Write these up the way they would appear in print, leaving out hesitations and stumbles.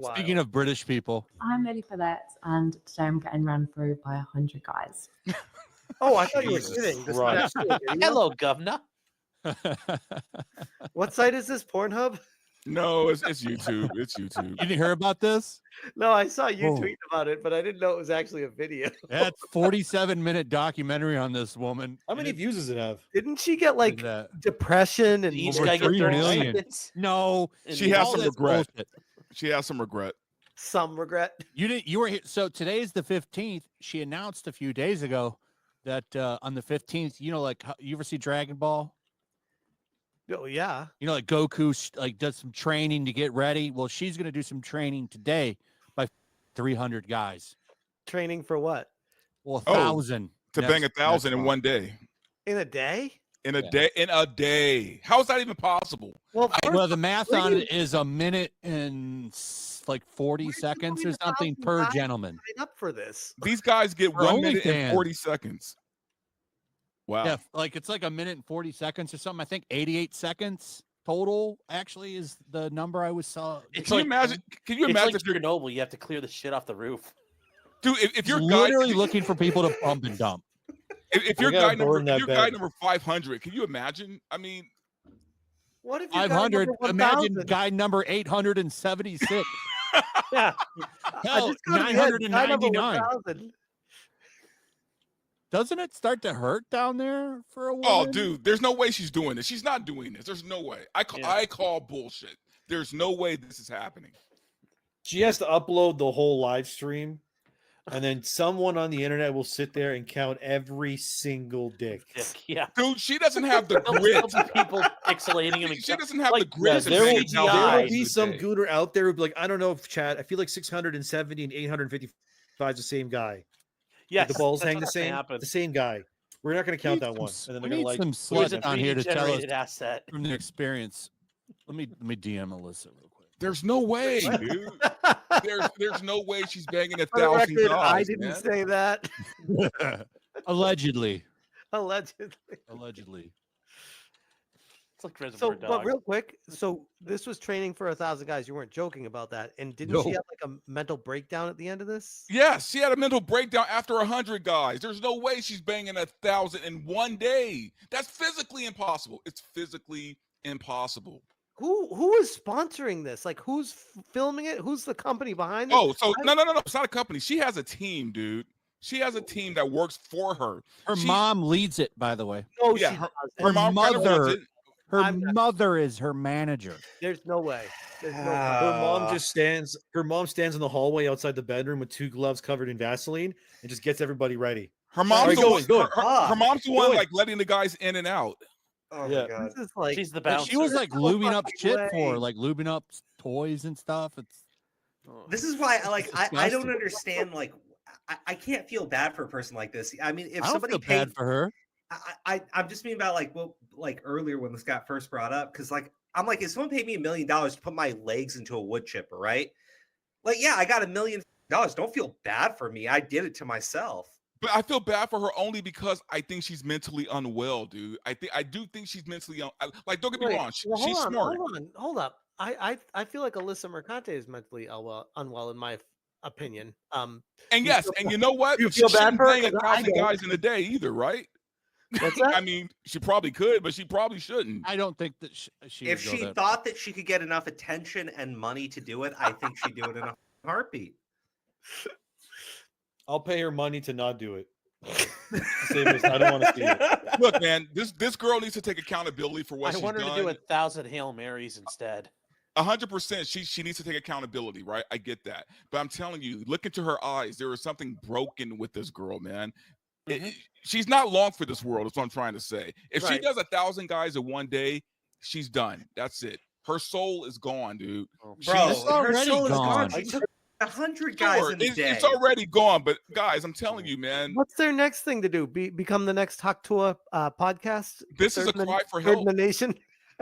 Speaking of British people, I'm ready for that, and today I'm getting run through by 100 guys. Oh, I thought you were Jesus kidding. This is Christ. actually a video? Hello, governor. What site is this? Pornhub? No, it's YouTube. It's YouTube. you didn't hear about this? No, I saw you Oh. tweet about it, but I didn't know it was actually a video. That's 47-minute documentary on this woman. How many views does it have? Didn't she get like that. depression and Each Over guy get 3 30 million. seconds. No, She has all some that's regret. bullshit. She has some regret. some regret? You were here. So today's the 15th. She announced a few days ago that on the 15th, like you ever see Dragon Ball? Oh yeah. Like Goku does some training to get ready. Well, she's going to do some training today by 300 guys. Training for what? Well, Oh, 1,000 To bang 1,000 in one day. In a day? In a day. How is that even possible? Well, Well, the math on it is a minute and 40 seconds or something per gentleman. sign up for this. These guys get For 1 minute OnlyFans. and 40 seconds. Wow. Yeah, it's like a minute and 40 seconds or something. I think 88 seconds total actually is the number I saw. Can you imagine? Can you It's imagine like if you're, Chernobyl. You have to clear the shit off the roof. dude? If you're literally looking for people to pump and dump. if you're gotta guy number burn that if you're guy bed. number 500, can you imagine? I mean, What if you got 500. number Imagine 1,000? guy number 876. Yeah. Hell, just go to the end. Guy number 999. 1,000. Doesn't it start to hurt down there for a while? oh, dude, there's no way she's doing this. She's not doing this. There's no way. I call bullshit. There's no way this is happening. She has to upload the whole live stream, and then someone on the internet will sit there and count every single dick. Yeah. Dude, she doesn't have the grit. People pixelating him. She doesn't have like, the grit. Yes, to there will, manage CGI. how there will many be guys a some day. gooner out there who'll be like, I don't know if Chad, I feel like 670 and 855 is the same guy. Yes, the balls that's hang not the gonna same. happen. The same guy. We're not going to count We that need one, some- and then we they're need going to some It was a sluts on here to tell us 3D-generated asset. from their experience. Let me DM Alyssa real quick. There's no way, dude. There's no way she's banging For the 1,000 record, guys. I didn't man. say that. Allegedly. Allegedly. It's like Reservoir So, Dogs. but real quick, so this was training for 1,000 guys. You weren't joking about that, and didn't she No. have like a mental breakdown at the end of this? Yes, she had a mental breakdown after 100 guys. There's no way she's banging 1,000 in one day. That's physically impossible. It's physically impossible. Who is sponsoring this? Like, who's filming it? Who's the company behind it? Oh, so no. It's not a company. She has a team, dude. She has a team that works for her. Her She- mom leads it, by the way. no, yeah, she her- doesn't. Her mom kinda mother- runs it. Her I'm not- mother is her manager. There's no way. There's no way. Her mom just stands. Her mom stands in the hallway outside the bedroom with 2 gloves covered in Vaseline and just gets everybody ready. Her mom's Alright, the go one. on, go Her, on. her mom's the one Go on. like letting the guys in and out. Oh Yeah. my god. This is like She's the But bouncer. she was like No lubing up fucking shit way. for her, like lubing up toys and stuff. It's This is why I don't disgusting. understand. Like, I can't feel bad for a person like this. I mean, if I don't somebody feel paid, bad for her. I'm just mean about like earlier when this got first brought up, because I'm like, if someone paid me $1 million to put my legs into a wood chipper, right? Like, yeah, I got $1 million. Don't feel bad for me. I did it to myself. But I feel bad for her only because I think she's mentally unwell, dude. I do think she's mentally like. Don't get me Wait, wrong. well, She's smart. Hold up. I feel like Alyssa Mercante is mentally unwell in my opinion. And yes, and you know what? you She feel bad shouldn't for her? bang 'Cause I 1,000 don't. guys in a day either, right? What's that? I mean, she probably could, but she probably shouldn't. I don't think that she If would go she that thought that she could get enough attention and money to do it, I think she'd do it in a heartbeat. I'll pay her money to not do it. Save us. I don't want to see it. Look, man, this girl needs to take accountability for what I she's want her done. to do 1,000 Hail Marys instead. 100%. She needs to take accountability, right? I get that, but I'm telling you, look into her eyes. There is something broken with this girl, man. She's not long for this world. That's what I'm trying to say. If she Right. does 1,000 guys in one day, she's done. That's it. Her soul is gone, dude. Bro, It's her already soul is gone. gone. She took 100 guys Sure, in a day. it's already gone, but guys, I'm telling you, man, What's their next thing to do? Become the next Haktua podcast? this is a Third cry for third in help. the nation.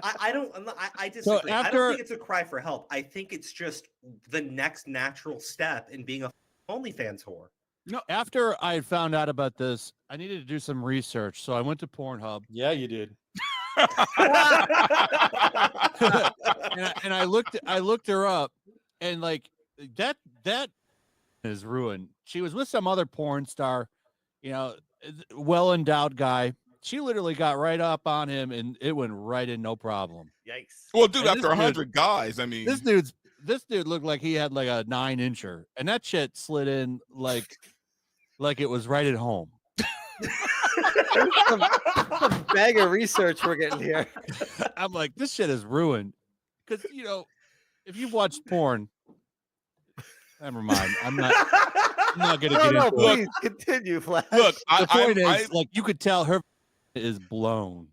I disagree. I after- don't think it's a cry for help. I think it's just the next natural step in being a OnlyFans whore. No, after I found out about this, I needed to do some research. So I went to Pornhub Yeah, you did. and I looked her up, and like that is ruined. She was with some other porn star, you know, well endowed guy. She literally got right up on him, and it went right in, no problem. Yikes. Well, dude, And after this dude- 100 guys, I mean, This dude looked like he had like a 9-incher, and that shit slid in like it was right at home. Some bag of research we're getting here. I'm like, this shit is ruined. Because, you know, if you've watched porn, never mind. I'm not going to get into it. Please continue, Flash. look, The point I is, like, you could tell her is blown.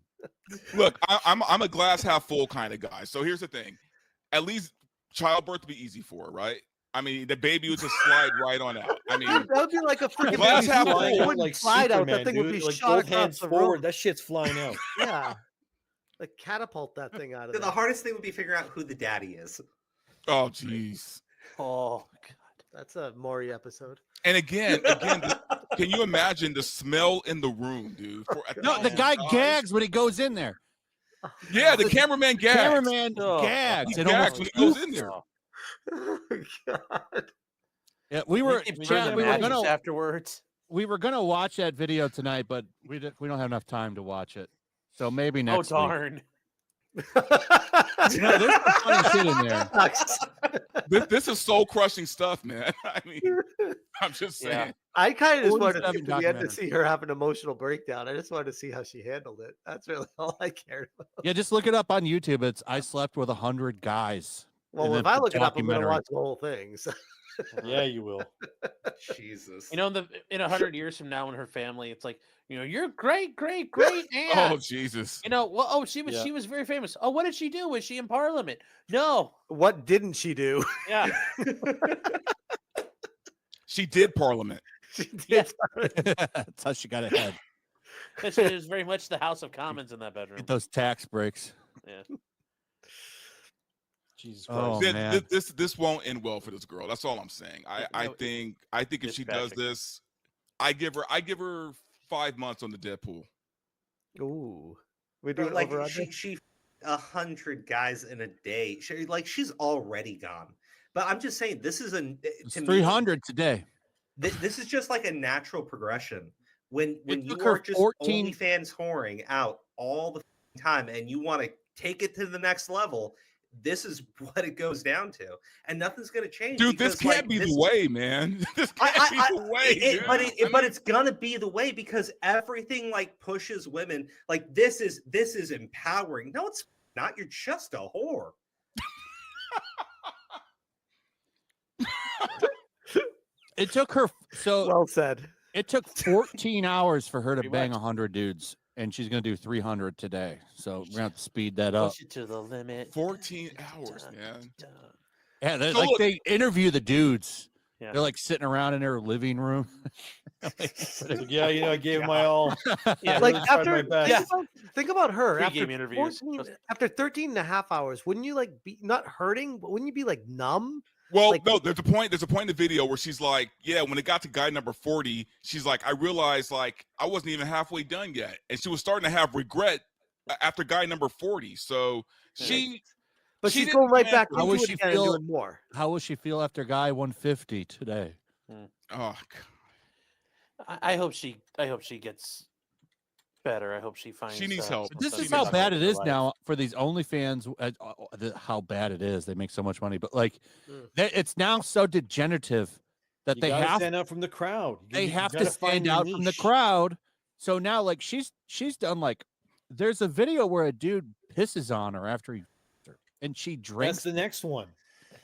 look, I'm a glass half full kind of guy. So here's the thing: at least childbirth would be easy for her, right? I mean, the baby would just slide right on out. I mean, That would be like a freaking Glass baby half suit. full. It wouldn't like slide out. Superman, That thing would dude. be like shot both across hands the forward. room. That shit's flying out. Yeah. Like catapult that thing out of The there. hardest thing would be figuring out who the daddy is. oh jeez. Oh, God. That's a Maury episode. And again, can you imagine the smell in the room, dude? No, the guy gags when he goes in there. Yeah, the cameraman gags. Cameraman Oh, gags. He It gags almost when he goes in there. Oh, God. Yeah, we were Keep chat, bringing we were matches gonna afterwards. watch that video tonight, but we don't have enough time to watch it. So maybe next Oh week. darn! You know, there's some funny shit in there. This is soul crushing stuff, man. I mean, I'm just saying. Yeah. I kind of just wanted to 47 skip to the end to documentary. see her have an emotional breakdown. I just wanted to see how she handled it. That's really all I cared about. Yeah, just look it up on YouTube. It's I slept with 100 guys. Well, And if then I the look it up, I'm going to documentary. watch the whole thing. So. Yeah, you will. Jesus. You know, in 100 years from now, in her family, it's like, you know, your great aunt. Oh Jesus. You know, well, oh, she Yeah. was very famous. Oh, what did she do? Was she in Parliament? No. What didn't she do? Yeah. She did Parliament. She did. Yeah. That's how she got ahead. She was very much the House of Commons in that bedroom. Get those tax breaks. Yeah. Jesus Oh, Christ. man. This won't end well for this girl. That's all I'm saying. I No, think if it's she does tragic. this, I give her 5 months on the Deadpool. Ooh. We do But, it like over she 100 guys in a day. She's already gone. But I'm just saying, this is It's to me, 300 today. This is just like a natural progression. When you took her are just 14 OnlyFans whoring out all the time, and you want to take it to the next level, this is what it goes down to, and nothing's going to change. Dude, this because, can't be the way, man. This can't be the way. dude. But it's gonna be the way because everything like pushes women. Like this is empowering. No, it's not. You're just a whore. It took her Well said. it took 14 hours for her to Pretty bang much. 100 dudes, and she's gonna do 300 today. So we're gonna have to speed that up. Push it to the limit. 14 hours, man. Yeah, So look- they interview the dudes. Yeah. They're like sitting around in their living room. Yeah, you know, I gave my all. Yeah. Like really tried after, my best. think about her Pre-game after interviews. 14 after 13 and a half hours. Wouldn't you like be not hurting, but wouldn't you be like numb? Well, Like- no, there's a point in the video where she's like, yeah, when it got to guy number 40, she's like, I realized like I wasn't even halfway done yet. And she was starting to have regret after guy number 40. So she But She she's didn't going right plan back for How into would it she again feel- and doing more. How will she feel after guy 150 today? oh God. I hope she gets better. I hope she finds. needs help. But this some is She how needs bad success it in is her life. now for these OnlyFans. How bad it is. They make so much money, but like, Mm. it's now so degenerative that You they gotta have stand out from the crowd. they You have to gotta find stand your out from the niche. crowd. So now, like, she's done like, there's a video where a dude pisses on her after he, and she That's drinks. the next one.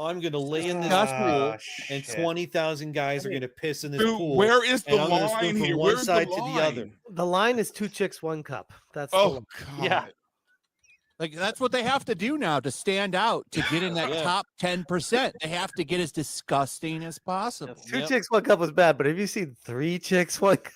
I'm gonna lay in this Disgusting. pool, and Shit. 20,000 guys are mean, gonna piss in this Dude, pool. where is the and I'm gonna line swim from here? one Where's side the to line? the other. The line is 2 chicks, 1 cup. That's the Oh line. God. Yeah. Like, that's what they have to do now to stand out, to get in that Yeah. top 10%. They have to get as disgusting as possible. Yes. 2 Yep. chicks, 1 cup was bad, but have you seen 3 chicks, 1 cup?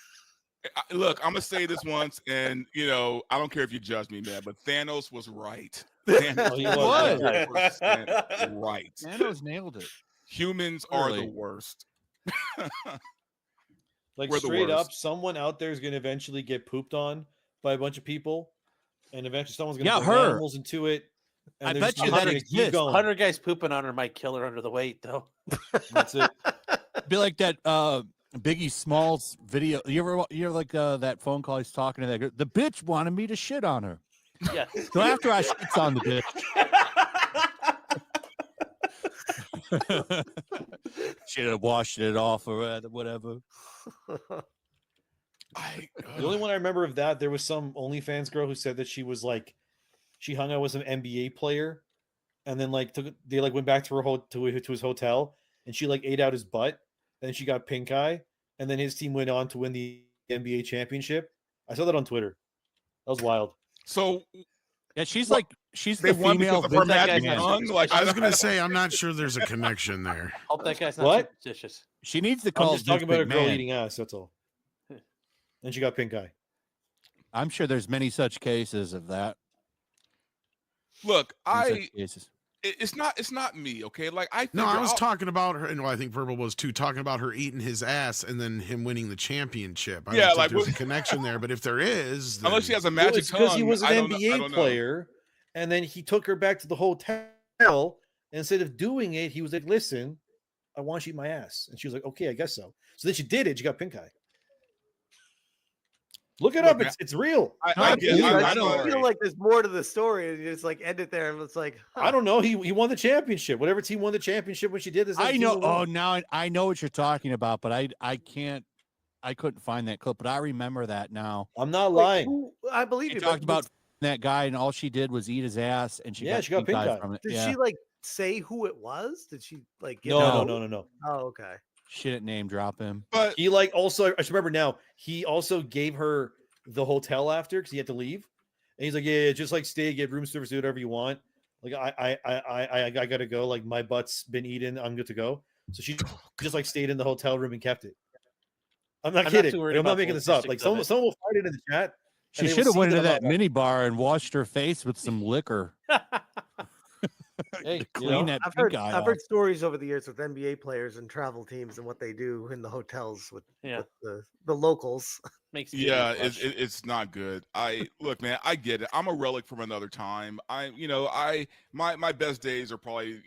Look, I'm gonna say this once, and you know, I don't care if you judge me, man, but Thanos was right. Thanos Oh, he was. 100% right. Thanos nailed it. Humans are the Really? worst. Like We're the straight up, worst. someone out there is gonna eventually get pooped on by a bunch of people, and eventually someone's gonna Yeah, bring her. animals into it. And I they're bet just you gonna that keep exists. going. 100 guys pooping on her might kill her under the weight, though. That's it. Be like that Biggie Smalls video. You ever like that phone call he's talking to that girl? The bitch wanted me to shit on her. Yeah. So after I shits on the bitch, should have washed it off or whatever. The only one I remember of that, there was some OnlyFans girl who said that she was like, she hung out with an NBA player, and then like they like went back to her to his hotel, and she like ate out his butt, and then she got pink eye, and then his team went on to win the NBA championship. I saw that on Twitter. That was wild. So Yeah, she's What? like she's they the won female because of her Vince that magic guy's McMahon. not tongue. Like I was gonna don't- say, I'm not sure there's a connection there. Hope that guy's not What? superstitious. She needs to I'm call just talking Vince about a girl McMahon. eating ass. That's all. And she got pink eye. I'm sure there's many such cases of that. Look, Many such cases. it's not me, okay? Like No, I figure was I'll- talking about her, and well, I think Verbal was too, talking about her eating his ass and then him winning the championship. I Yeah, don't think like, there's a what- connection there, but if there is, unless she then- has a Well, magic it's because he tongue, was an I don't know- I NBA don't know. player, and then he took her back to the hotel. And instead of doing it, he was like, "Listen, I want you to eat my ass," and she was like, "Okay, I guess so." So then she did it. She got pink eye. Look it Look, up. man, It's real. I get it. I I don't- feel like there's more to the story, and you just like end it there, and it's like, I don't know. He won the championship. Whatever team won the championship when she did this. I know. Oh, now I know what you're talking about, but I couldn't find that clip, but I remember that now. I'm not Wait, lying. who- I believe She you. talked but about that guy, and all she did was eat his ass, and she Yeah, got she got pink eye. from it. Did Yeah, she like say who it was? Did she like? Get No, that? no. Oh, okay. she didn't name drop him. But He like also. I just remember now. He also gave her the hotel after because he had to leave, and he's like, "Yeah, just like stay, get room service, do whatever you want. Like I gotta go. Like my butt's been eaten. I'm good to go." So she just like stayed in the hotel room and kept it. I'm not I'm not kidding. too worried I'm not about making the this up. logistics Like of someone it. will find it in the chat. She and they will should have see went into I'm that not- mini bar and washed her face with some liquor. Hey, to you clean know, that I've pink heard eye I've off. heard stories over the years with NBA players and travel teams and what they do in the hotels with, Yeah. with the locals. Makes me yeah, blush. it's not good. I look, man, I get it. I'm a relic from another time. My best days are probably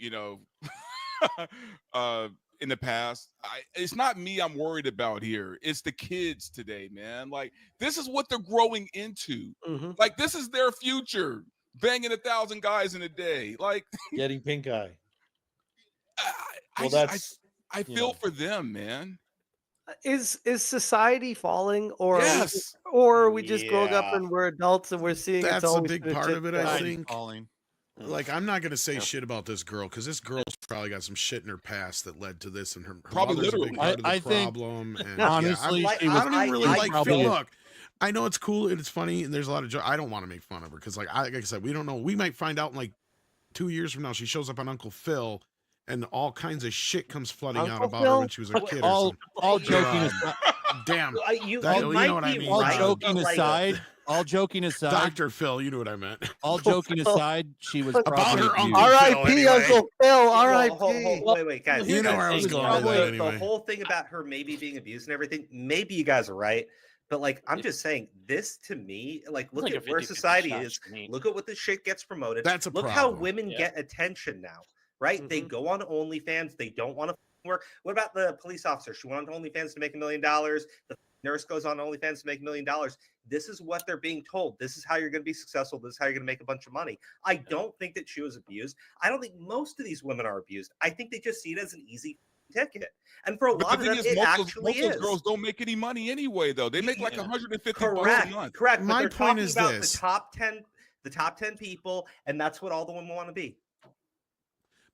in the past. It's not me I'm worried about here. It's the kids today, man. Like this is what they're growing into. Mm-hmm. Like this is their future. Banging 1,000 guys in a day. Like getting pink eye. I Well, just- that's I you feel know. for them, man. Is society falling, or Yes. or are we just growing up Yeah. and we're adults and we're seeing That's it's a always big been a part chip of it, down? I Tide's think. falling. Like, I'm not gonna say Yeah. shit about this girl because this girl's probably got some shit in her past that led to this, and her Probably mother's a big literally. part of the I think, problem. And honestly, yeah, she I was don't even really I like. probably- Look, I know it's cool and it's funny, and there's a lot of. I don't want to make fun of her because, like I said, we don't know. We might find out in like 2 years from now. She shows up on Uncle Phil, and all kinds of shit comes flooding out Uncle about Phil? her when she was a kid. all or all something. joking Yeah. aside, Damn, You That- you know might what I be mean. all right, joking but, like, aside, all joking aside, Dr. Phil, you know what I meant. all joking aside, she was About probably her abused. uncle. R.I.P. anyway. Uncle Phil. Well, R.I.p. wait, guys. You know guys, where I was the- going with the- that The anyway. whole thing about her maybe being abused and everything, maybe you guys are right. But like, I'm just saying, this to me, like, look Like a at where 50-50 society shot is. to me. Look at what this shit gets promoted. That's a Look how problem. women Yeah. get attention now, right? They go on OnlyFans. They don't want to work. What about the police officer? She went on OnlyFans to make $1 million. The nurse goes on OnlyFans to make $1 million. This is what they're being told. This is how you're going to be successful. This is how you're going to make a bunch of money. I don't think that she was abused. I don't think most of these women are abused. I think they just see it as an easy ticket. And for a But lot the of them, thing is, it most actually of those is. girls don't make any money anyway, though. They make like Yeah. 150 bucks a Correct. month. Correct. But My they're point talking is about this. the top 10 people, and that's what all the women want to be.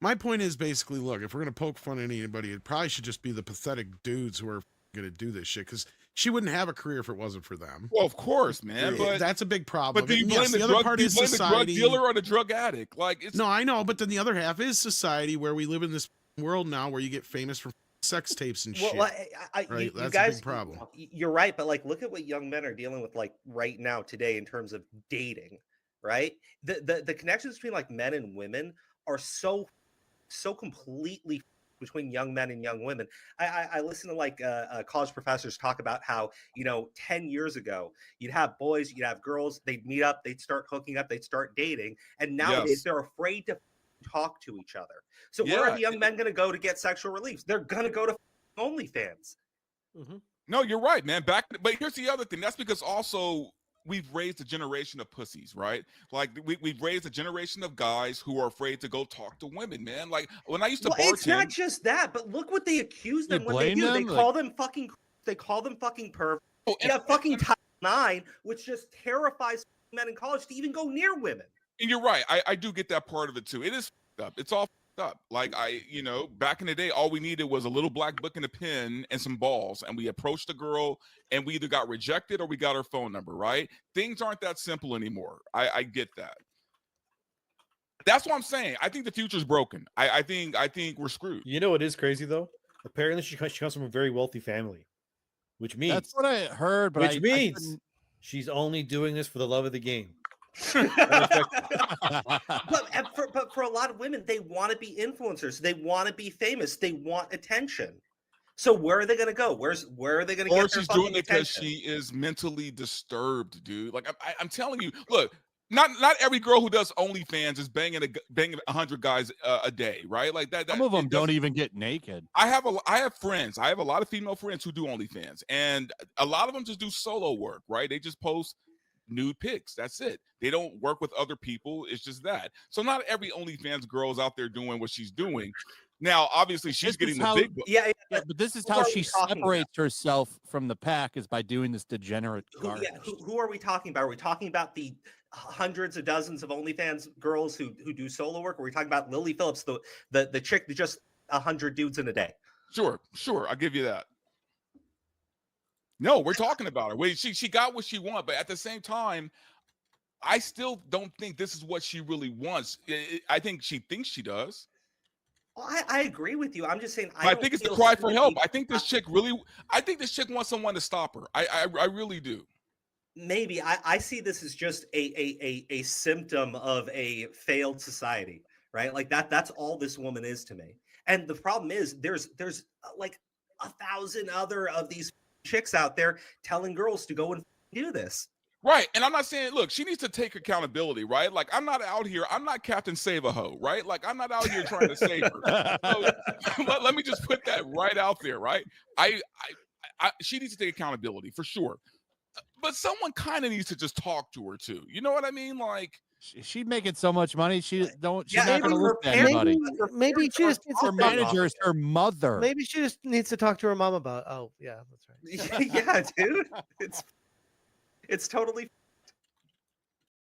My point is basically, look, if we're gonna poke fun at anybody, it probably should just be the pathetic dudes who are gonna do this shit because she wouldn't have a career if it wasn't for them. Well, of course, man. But That's a big problem. but do you And blame yes, the the other drug? part Do you is blame the drug society. dealer or the drug addict? Like it's No, I know, but then the other half is society where we live in this world now where you get famous for sex tapes and shit. Well, Right, you that's a guys, big problem. You're right, but like, look at what young men are dealing with, like right now today in terms of dating. Right, the connections between like men and women are so completely between young men and young women. I listen to like college professors talk about how 10 years ago you'd have boys, you'd have girls, they'd meet up, they'd start hooking up, they'd start dating, and nowadays Yes. they're afraid to talk to each other. So where are Yeah. the young men going to go to get sexual relief? They're going to go to OnlyFans. No, you're right, man. But here's the other thing. That's because also we've raised a generation of pussies, right? Like we've raised a generation of guys who are afraid to go talk to women, man. Like when I used to Well, it's not bartend, just that, but look what they accuse You them when they blame do. They them? call them fucking. They call them fucking perv. oh, You have fucking Title IX, which just terrifies men in college to even go near women. and you're right. I do get that part of it too. It is up. It's all up. Like back in the day, all we needed was a little black book and a pen and some balls, and we approached a girl, and we either got rejected or we got her phone number. Right? Things aren't that simple anymore. I get that. That's what I'm saying. I think the future's broken. I think we're screwed. You know what is crazy though? Apparently, she comes from a very wealthy family, which means That's what I heard, but which I means couldn't- she's only doing this for the love of the game. But for a lot of women, they want to be influencers. They want to be famous. They want attention. So where are they going to go? Where are they going to Or get their she's doing fucking it because attention? she is mentally disturbed, dude. Like I'm telling you, look, not every girl who does OnlyFans is banging 100 guys a day, right? Like that. some of them it don't doesn't- even get naked. I have friends. I have a lot of female friends who do OnlyFans, and a lot of them just do solo work, right? They just post nude pics. That's it. They don't work with other people. It's just that. So not every OnlyFans girl is out there doing what she's doing. Now, obviously, she's This is getting the how- big. Yeah, Yeah, but this is Who how are she we talking about? separates herself from the pack is by doing this degenerate garbage. who are we talking about? Are we talking about the hundreds of dozens of OnlyFans girls who do solo work? Or are we talking about Lilly Phillips, the chick that just 100 dudes in a day? Sure, I'll give you that. No, we're talking about her. Wait, she got what she wanted, but at the same time, I still don't think this is what she really wants. I think she thinks she does. Well, I agree with you. I'm just saying. I don't think it's the feel cry for help. sympathy- I think this chick wants someone to stop her. I really do. Maybe I see this as just a symptom of a failed society, right? Like that's all this woman is to me. And the problem is there's like 1,000 other of these chicks out there telling girls to go and do this. Right. And I'm not saying, look, she needs to take accountability, right? Like, I'm not out here, I'm not Captain Save a Hoe, right? Like, I'm not out here trying to save her. So, let me just put that right out there, right? She needs to take accountability for sure. But someone kind of needs to just talk to her too. You know what I mean? Like, She's making so much money. She's Yeah, not maybe going to her listen to parents- anybody. Maybe she just needs Her to Off manager is it. her mother. maybe she just needs to talk to her mom about. Oh yeah, that's right. Yeah, dude. It's totally